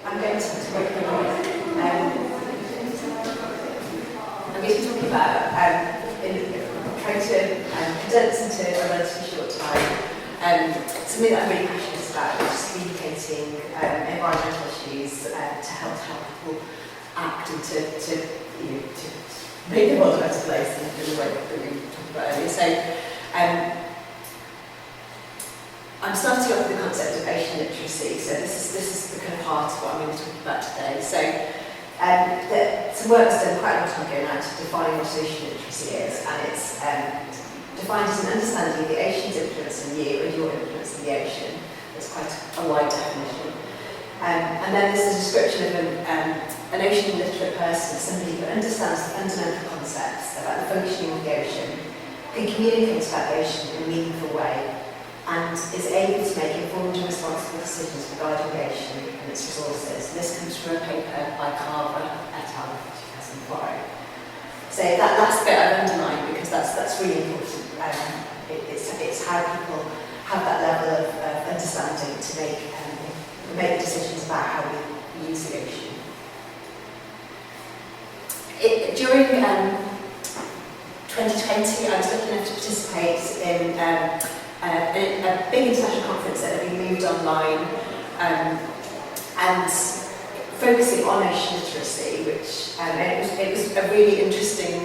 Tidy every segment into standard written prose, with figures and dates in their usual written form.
I'm going to be talking about trying to condense into a relatively short time something that I'm really passionate about, which is communicating environmental issues to help people act and to make the world a better place in the way that we talked about earlier. So I'm starting off with the concept of ocean literacy, so this is the kind of heart of what I'm going to be talking about today. So some work was done quite a long time ago now to define what ocean literacy is, and it's defined as an understanding of the ocean's influence on you and your influence on the ocean. It's quite a wide definition. And then there's a description of an ocean literate person, somebody who understands the fundamental concepts about the functioning of the ocean, can communicate about the ocean in a meaningful way, and is able to make informed and responsible decisions regarding the ocean and its resources. This comes from a paper by Carver et al. 2004. So that last bit I've underlined because that's really important. It's how people have that level of understanding to make decisions about how we use the ocean. During 2020, I was lucky enough to participate in a big international conference that had been moved online and focusing on ocean literacy, which it was a really interesting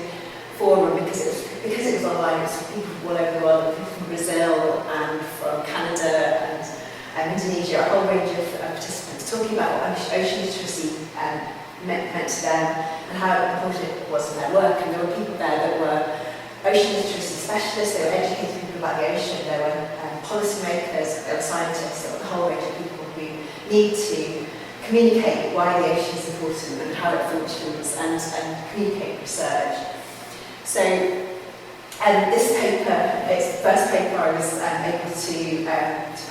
forum because it was online. It was from people from all over the world, people from Brazil and from Canada and Indonesia, a whole range of participants talking about what ocean literacy meant to them and how important it was in their work. And there were people there that were ocean literacy specialists, they were educating people about the ocean, there were policymakers, there were scientists, there were a whole range of people who need to communicate why the ocean is important and how it functions and communicate research. So this paper, it's the first paper I was able to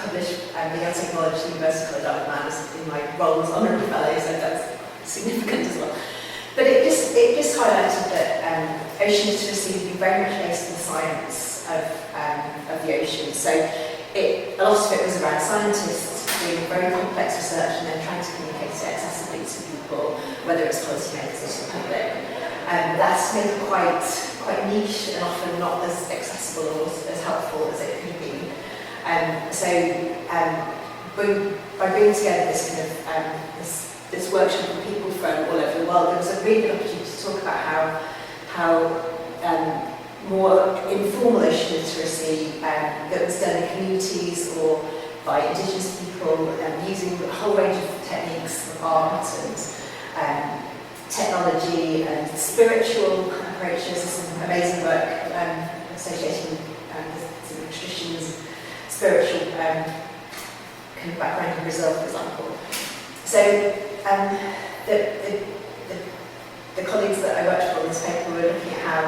publish the Ecological Universal Development in my role as honorary fellow, so that's significant as well. But it just highlighted that ocean literacy has been very much based on the science of the ocean. So a lot of it was around scientists doing very complex research and then trying to communicate it accessibly to people, whether it's policymakers or to the public. That's made it quite niche and often not as accessible or as helpful as it could be. By bringing together this kind of this workshop of people from all over the world, there was a really good opportunity to talk about how more informal ocean literacy that was done in communities or by Indigenous people using a whole range of techniques of art and technology and spiritual approaches. There's some amazing work associating with some traditions, spiritual kind of background in Brazil, for example. So the colleagues that I worked for on this paper were looking at how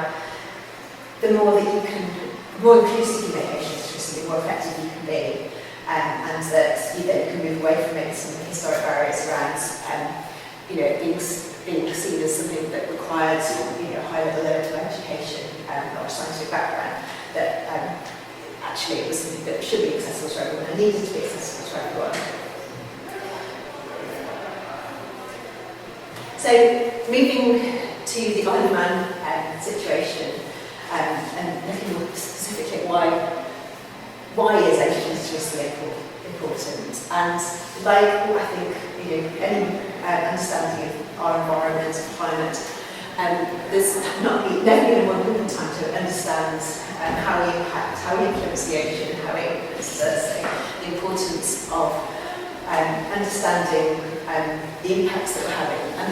the more inclusive you make ocean literacy, the more effective you can be, and that you can move away from it, some of the historic barriers around being seen as something that requires a high level of education or a scientific background, that actually it was something that should be accessible to everyone and needed to be accessible to everyone. So moving to the Isle of Man situation and looking more specifically at why is ocean literacy important, and like I think any understanding of our environment and climate, there's never been a more important time to understand how we impact, how we influence the ocean, how it influences us, so the importance of understanding the impacts that we're having. And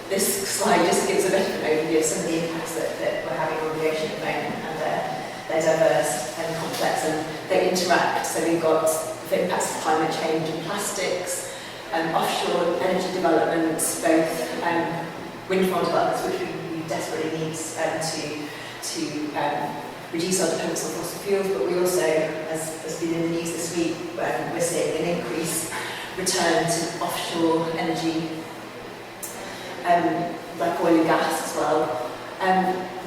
this slide just gives a bit of an overview of some of the impacts that we're having on the ocean at the moment, and they're diverse and complex and they interact. So we've got the impacts of climate change and plastics, offshore energy developments, both wind farm developments, which we desperately need to reduce our dependence on fossil fuels, but we also, as has been in the news this week, we're seeing an increased return to offshore energy, like oil and gas as well.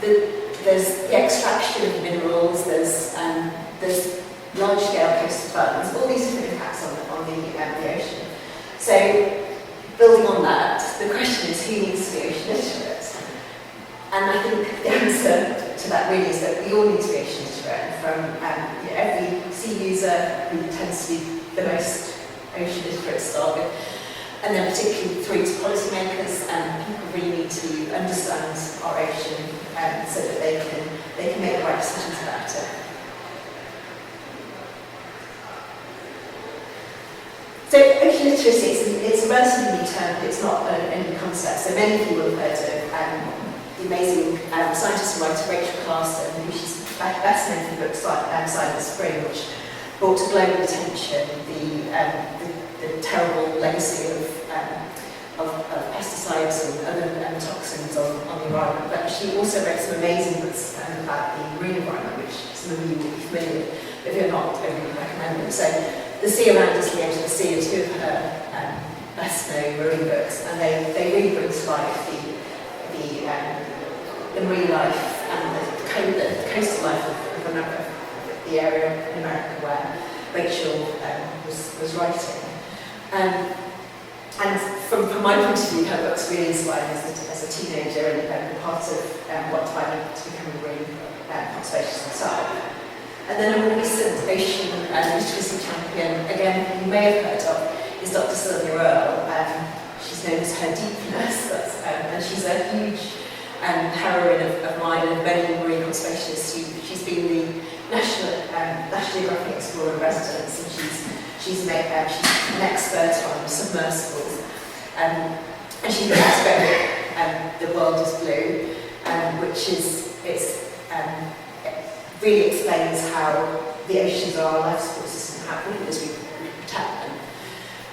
There's the extraction of minerals, there's large-scale coastal developments, all these different impacts on the ocean. So building on that, the question is, who needs to be ocean literate? And I think the answer to that really is that we all need to be ocean literate. From every sea user who tends to be the most ocean literate to start with, and then particularly through to policymakers, people really need to understand our ocean so that they can make the right decisions about it. So ocean literacy, it's a relatively new term, but it's not a new concept. So many of you will have heard of the amazing scientist and writer Rachel Carson, who she's best known for the book Silent Spring, which brought to global attention the terrible legacy of pesticides and other toxins on the environment. But she also wrote some amazing books about the marine environment, which some of you will be familiar with. If you're not, I really recommend them. So The Sea Around Us, The Edge of the Sea are two of her best known marine books, and they really bring to life the marine life and the coastal life of the area in America where Rachel was writing. And from my point of view, her books really inspired me as a teenager and part of what led me to become a marine conservationist myself. And then a more recent ocean literacy champion, again, you may have heard of, is Dr. Sylvia Earle. She's known as her deep nurse, and she's a huge heroine of mine and many marine conservationists. She's been the National Geographic Explorer in residence, and she's an expert on submersibles. And she's an expert The World is Blue, which really explains how the oceans are our life support system and how important it is we protect them.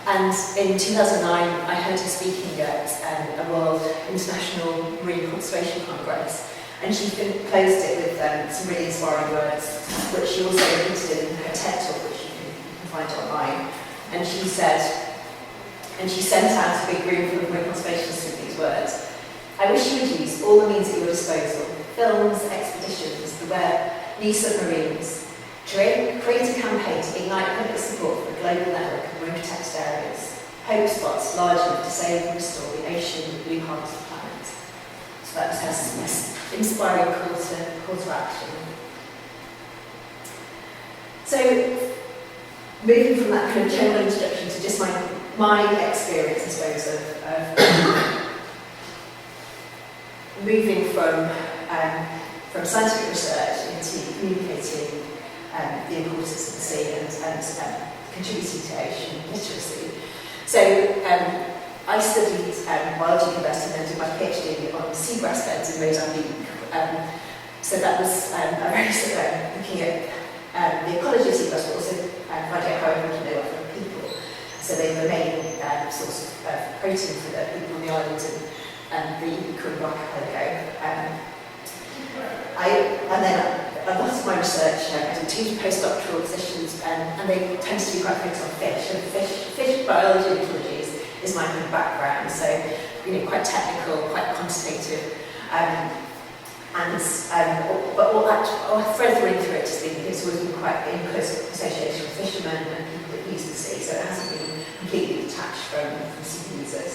And in 2009, I heard her speaking at a World International Marine Conservation Congress, and she closed it with some really inspiring words, which she also repeated in her TED Talk, which you can find online. And she said, and she sent out a big room full of marine conservationists with these words: "I wish you would use all the means at your disposal, films, expeditions, the web, new submarines, to create a campaign to ignite public support for a global network of marine protected areas, hope spots large enough to save and restore the ocean and blue heart of the planet." So that was her inspiring call to action. So, moving from that kind of general introduction to just my experience, I suppose, of moving from scientific research into communicating the importance of the sea and contributing to ocean literacy. So I studied biology at university and then did my PhD on seagrass beds in Mozambique. So that was looking at the ecology of seagrass, but also finding out how important they were for people. So they were the main source of protein for the people on the island and the Caribbean archipelago. And then a lot of my research, I did 2 postdoctoral positions, and they tend to be quite focused on fish. And fish biology and ecology is my kind of background, so quite technical, quite quantitative. But what thread through it has been, it's always been quite in close association with fishermen and people that use the sea, so it hasn't been completely detached from sea users.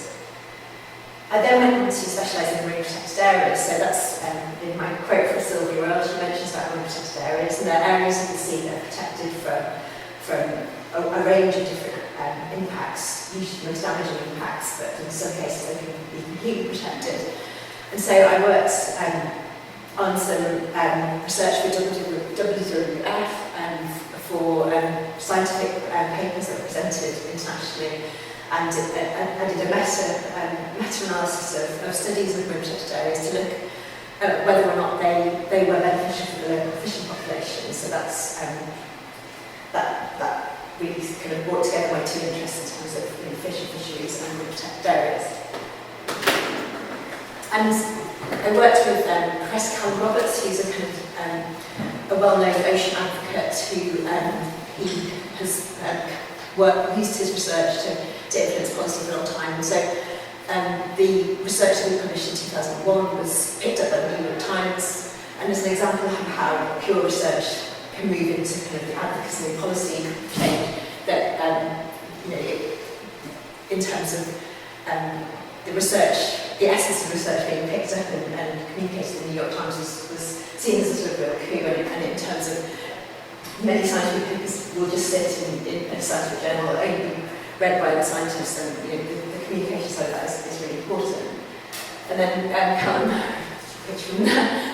I then went on to specialise in marine protected areas, so that's in my quote from Sylvia Earle. She mentions about marine protected areas, and they're areas of the sea that are protected from a range of different impacts, usually most damaging impacts, but in some cases they can be completely protected. And so I worked on some research for WWF for scientific papers that were presented internationally. And I did a meta-analysis of studies of marine protected areas to look at whether or not they were beneficial for the local fishing population. So that's that really kind of brought together my 2 interests in terms of fish and fisheries and marine protected areas. And I worked with Professor Callum Roberts, who's a kind of a well-known ocean advocate who he has used his research to influence policy for a long time. And so the research that we published in 2001 was picked up by the New York Times, and as an example of how pure research can move into kind of the advocacy and policy change that in terms of the research, the essence of research being picked up and communicated in the New York Times was seen as a sort of real coup, and in terms of many scientific papers will just sit in a scientific journal that only be read by the scientists, and the communication side of that is really important. And then Callum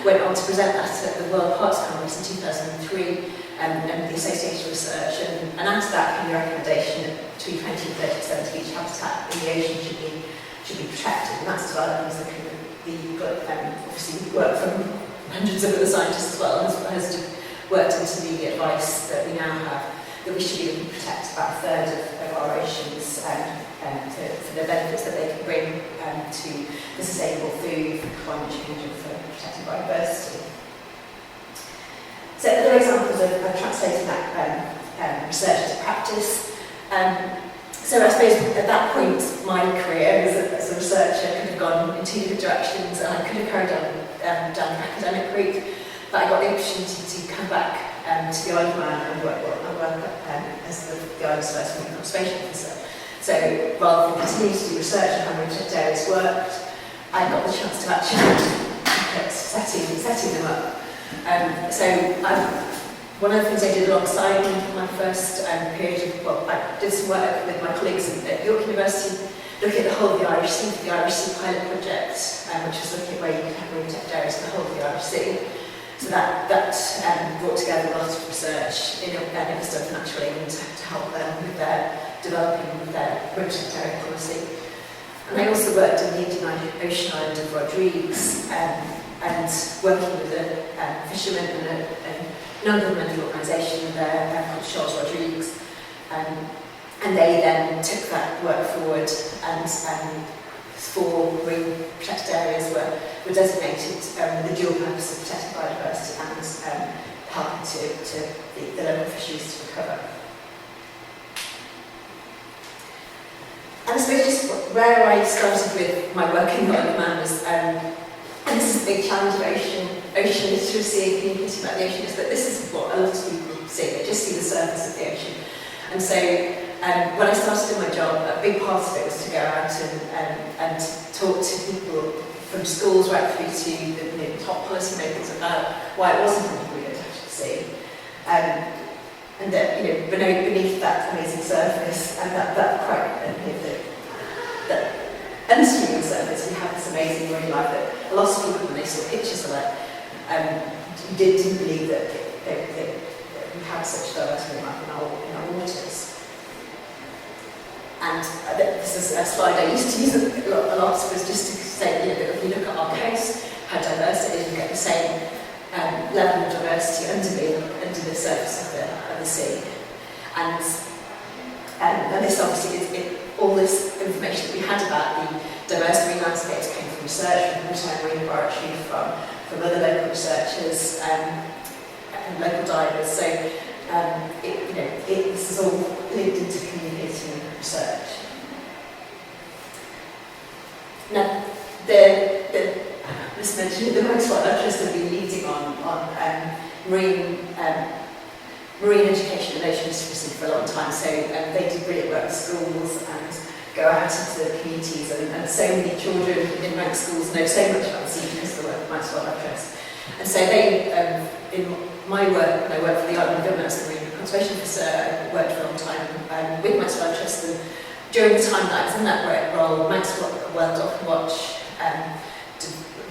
went on to present that at the World Parks Congress in 2003, and the associated research, and out of that came the recommendation that between 20 and 30% of each habitat in the ocean should be protected, and that's developed as obviously work from hundreds of other scientists as well, has worked into the advice that we now have, that we should be able to protect about a third of our oceans for the benefits that they can bring to the sustainable food, for climate change, and for protecting biodiversity. So other examples of translating that research into practice. So I suppose at that point, my career as a researcher could have gone in two different directions, and I could have carried on down the academic route, but I got the opportunity to come back to the Isle of Man and work as the island's first marine conservation officer. So rather than continuing to do research on how marine protected areas worked, I got the chance to actually look at setting them up. One of the things I did alongside my first period of, I did some work with my colleagues at York University, looking at the whole of the Irish Sea, the Irish Sea pilot project, which was looking at where you could have marine protected areas in the whole of the Irish Sea. So that brought together a lot of research in it was done for Natural England to help them with their developing their marine protected area policy. And I also worked in the Indian Ocean island of Rodrigues, and working with a fishermen and a non-governmental organisation there called Charles Rodrigues, and they then took that work forward, and 4 marine protected areas were designated with the dual purpose of protecting biodiversity and helping to the local fisheries to recover. And I suppose just where I started with my work in the Isle of Man was, and this is a big challenge of ocean literacy and communicating about the ocean, is that this is what a lot of people see. They just see the surface of the ocean. And so when I started in my job, a big part of it was to go out and talk to people from schools right through to the top policymakers about why it wasn't something we could actually see. And that, beneath that amazing surface, and that quite, that unassuming surface, we have this amazing marine life that a lot of people, when they saw pictures of it, didn't believe that we had such diverse marine life in our waters. And this is a slide I used to use a lot, was just to say, that if you look at our coast, how diverse it is, you get the same level of diversity under the surface of the sea. And this obviously, all this information that we had about the diverse marine landscapes came from research, from the British Marine Laboratory, from other local researchers and local divers. So this is all linked into communicating research. Now, this mentioned the Max Wildlife Trust have been leading on marine education and ocean literacy for a long time. So they do brilliant work with schools and go out into the communities, and so many children in Manx schools know so much about the sea because of the work of Max Wildlife Trust. And so they, in my work, when I worked for the Island Government as a marine conservation officer, I worked for a long time with Max Wildlife Trust, and during the time that I was in that role, Max World Dolphin Watch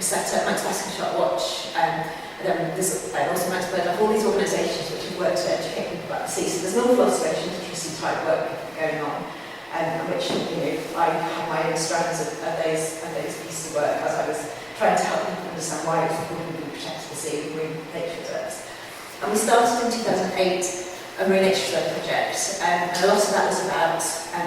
set up Max Basking Shark Watch, and then there's also Max Bird Life, all these organisations which have worked to educate people about the sea. So there's an awful lot of ocean literacy type work going on, which I had my own strands of those pieces of work as I was trying to help people understand why it's important to protect the sea with marine nature reserves. And we started in 2008 a marine nature reserve project, and a lot of that was about,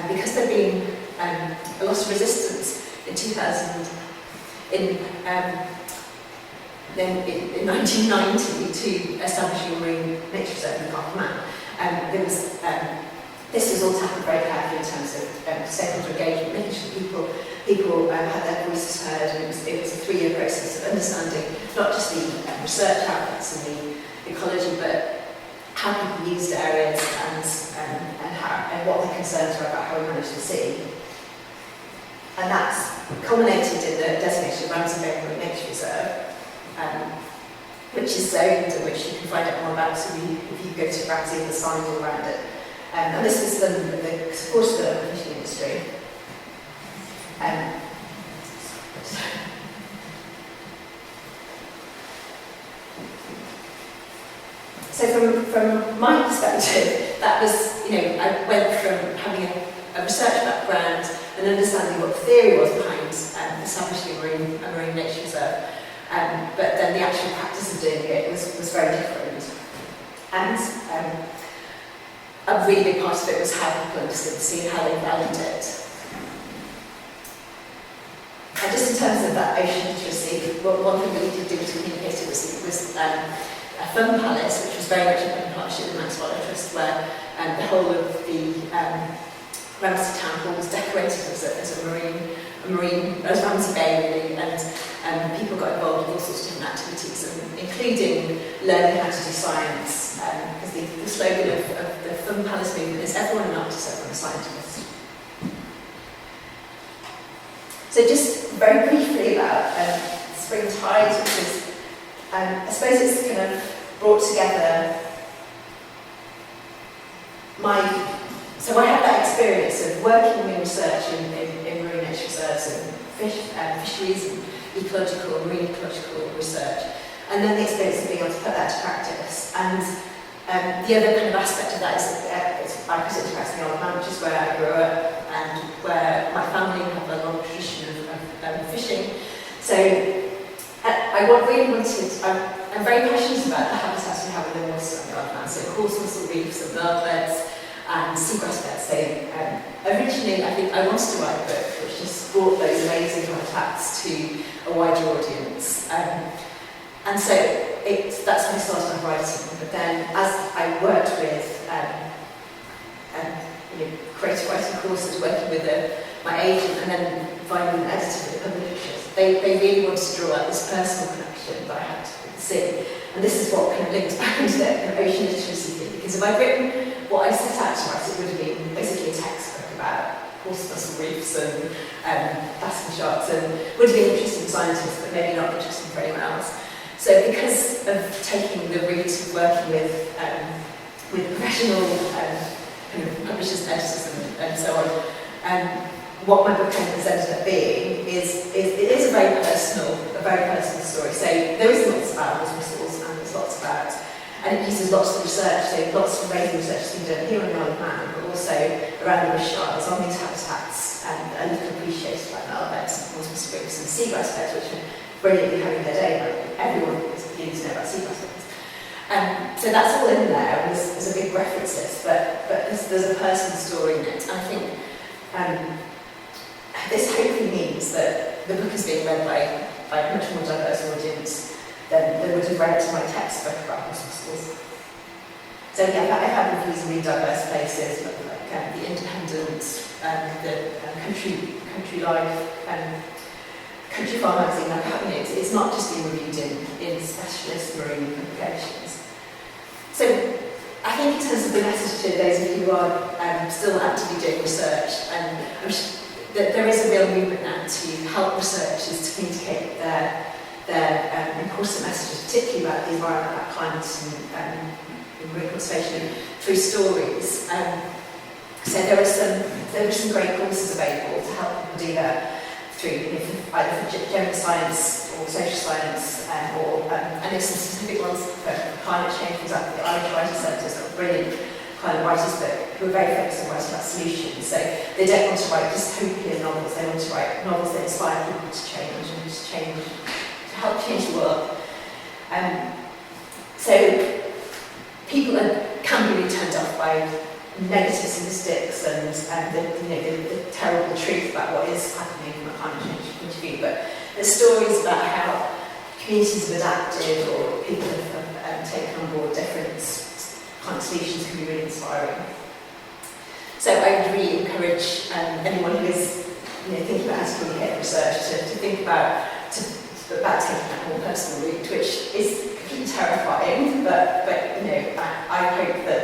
because there'd been a lot of resistance in 1990 to establishing a marine nature reserve in the Isle of Man. This was all tackled very carefully in terms of stakeholder engagement, making sure people had their voices heard, and it was a 3-year process of understanding not just the research outputs and the ecology, but how people used areas and what the concerns were about how we managed the sea. And that's culminated in the designation of Ramsey Bay Marine Nature Reserve, which is zoned and which you can find out more about if you go to Ramsey and the signs all around it. And this was the support of the local fishing industry. So from my perspective, that was, I went from having a research background and understanding what the theory was behind establishing a marine nature reserve, but then the actual practice of doing it was very different. And a really big part of it was how people understood the sea and how they valued it. And just in terms of that ocean literacy, one thing that we did do to communicate it was a fun palace, which was very much in partnership with the Max Wildlife Trust, where the whole of the Ramsey Town Hall was decorated as Ramsey Bay, really, and people got involved in all sorts of different activities, including learning how to do science, because the slogan of the Fun Palace movement is everyone an artist, everyone a scientist. So just very briefly about Spring Tide, which is, I suppose it's kind of brought together so I had that experience of working in research in marine nature reserves and fisheries and ecological, marine ecological research, and then the experience of being able to put that to practice. And the other kind of aspect of that is I presented to the Isle of Man, which is where I grew up and where my family have a long tradition of fishing. So I'm very passionate about the habitats we have in the water on the Isle of Man, so coarse mussel reefs and marl beds and seagrass beds. So originally I think I wanted to write a book which just brought those amazing habitats to a wider audience. And so that's when I started my writing. But then as I worked with creative writing courses, working with my agent and then finding an editor with publishers, they really wanted to draw out this personal connection that I had with the sea. And this is what kind of links back into the ocean literacy thing, because if I'd written what I set out to write, it would have been basically a textbook about coarse mussel reefs and basking sharks, and would have been interesting to scientists, but maybe not interesting for anyone else. So because of taking the route of working with professional kind of publishers and editors and so on, what my book has ended up being is it is a very personal story. So there is lots about coarse mussels and there's lots about, and it uses lots of research, so lots of amazing research has been done here on the Isle of Man, but also around the Rish Isles on these habitats, and little appreciated like marl beds and coarse mussel reefs and seagrass beds, which are brilliantly having their day. Like everyone is beginning to know about seagrass beds. So that's all in there, and there's a big reference list, but there's a personal story in it. And I think this hopefully means that the book is being read by a much more diverse audience than would have read my textbook about coarse mussels. So yeah, I've had reviews in really diverse places, like The Independent, the Country Life, Country Farm magazine. It's not just being reviewed in specialist marine publications. So I think in terms of the message to those of you who are still actively doing research, that there is a real movement now to help researchers to communicate their important messages, particularly about the environment, about climate and marine conservation, through stories. So there are some great courses available to help people do that through either for general science or social science, and there's some specific ones for climate change. For example, the Irish Writers Centre has got a brilliant climate writers book who are very focused on writing about solutions. So they don't want to write dystopian novels, they want to write novels that inspire people to change and to help change the world. So people can be really turned off by negative statistics and the terrible truth about what is happening from a climate change point of view, but there's stories about how communities have adapted or people have taken on board different kind of solutions can be really inspiring. So I would really encourage anyone who is thinking about how to communicate research to think about taking that more personal route, which is completely terrifying, but I hope that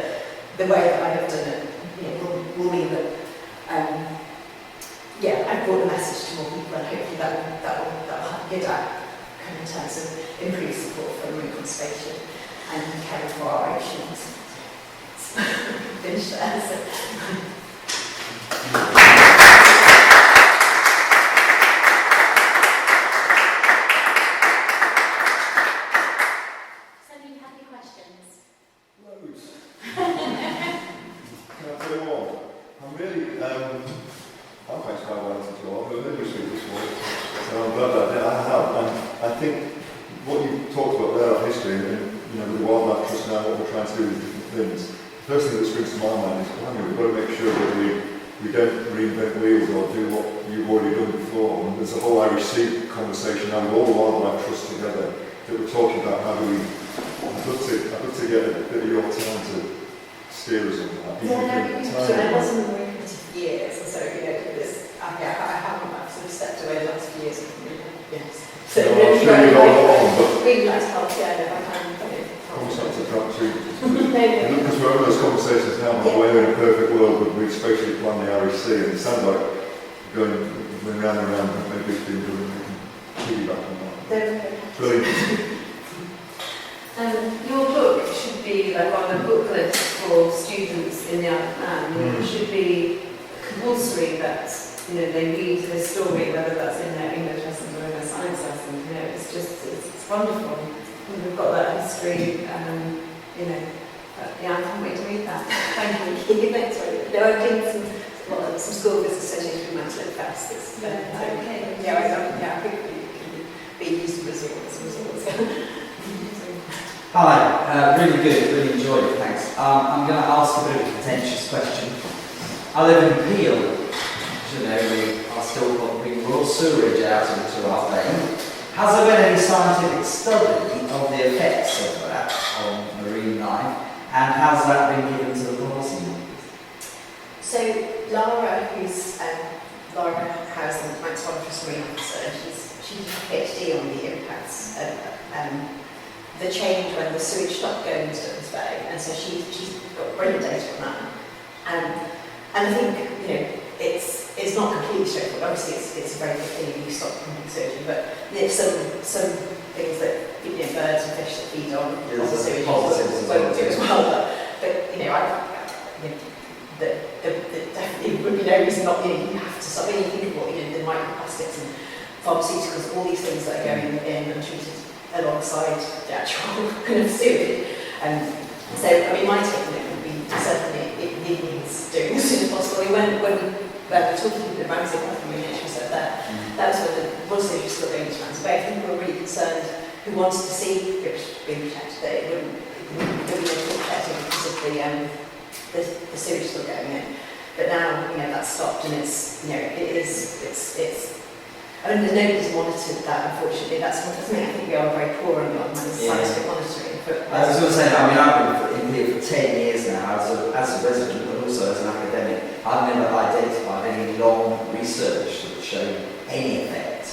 the way that I have done it will mean that brought the message to more people, and hopefully that will have a good outcome in terms of improved support for marine conservation and caring for our oceans. Finish there. So. First thing that springs to my mind is, we've got to make sure that we don't reinvent wheels or do what you've already done before. And there's a whole Irish Sea conversation now with all the wildlife trusts together that we're talking about how do we. I'd love to get a bit of your time to steer us on that. I wasn't in the marine committee for years, and so I haven't sort of stepped away the last few years. Yes. So I'm sure you've all on, but really nice help. Yeah, if I can. Because we're having those conversations now about where in a perfect world would we spatially plan the Irish Sea, and it sounds like going round and round, and maybe it's been doing, we can piggyback on that. Brilliant. Your book should be like on a booklet for students in the Isle. It should be compulsory that they read the story, whether that's in their English lessons or in their science lessons. It's wonderful. We've got that history, I can't wait to read that. Thank you. Thanks for it. I'm doing some school business association with Mental Fest. Okay. I think we can be used to resources. Hi, really good, really enjoyed it, thanks. I'm going to ask a bit of a contentious question. I live in Peel, we are still putting raw sewerage out into our bay. Has there been any scientific study of the effects of that on marine life, and has that been given to the policymakers? So Lara, who's Lara Housen, Microbiologist Marine Officer, she did a PhD on the impacts of the change when the sewage stopped going into this bay, and so she's got brilliant data on that. And I think it's not completely straightforward. Obviously, it's a very good thing you stop pumping sewage, but there's some things that birds and fish that feed on the sewage won't do as well. But there definitely would be no reason not. You have to stop. When you think of what the microplastics and pharmaceuticals, all these things that are going in and treated alongside the actual kind of sewage. So, my take on it would be certainly it needs doing as soon as possible. When we were talking to the Ramsey Company, she said that was when the Royal Sewage was still going to Ramsey Bay. I think we were really concerned who wanted to see fish being protected, that it wouldn't be protected because of the sewage still going in. But now, that's stopped, and nobody's monitored that, unfortunately. That's something I think we are very poor on scientific monitoring. But I was going to say, I've been in here for 10 years now as a resident, but also as an academic. I've never identified any long research that showed any effect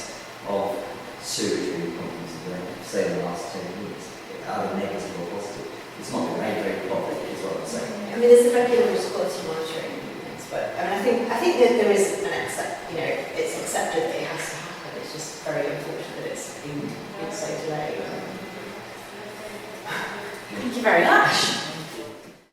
of sewage being pumped into the rain, say in the last 10 years, either negative or positive. It's not been made very public, is what I'm saying. There's the regular quality monitoring things, but I think that there is it's accepted that it has to happen. It's just very unfortunate that it's been so delayed. Thank you very much.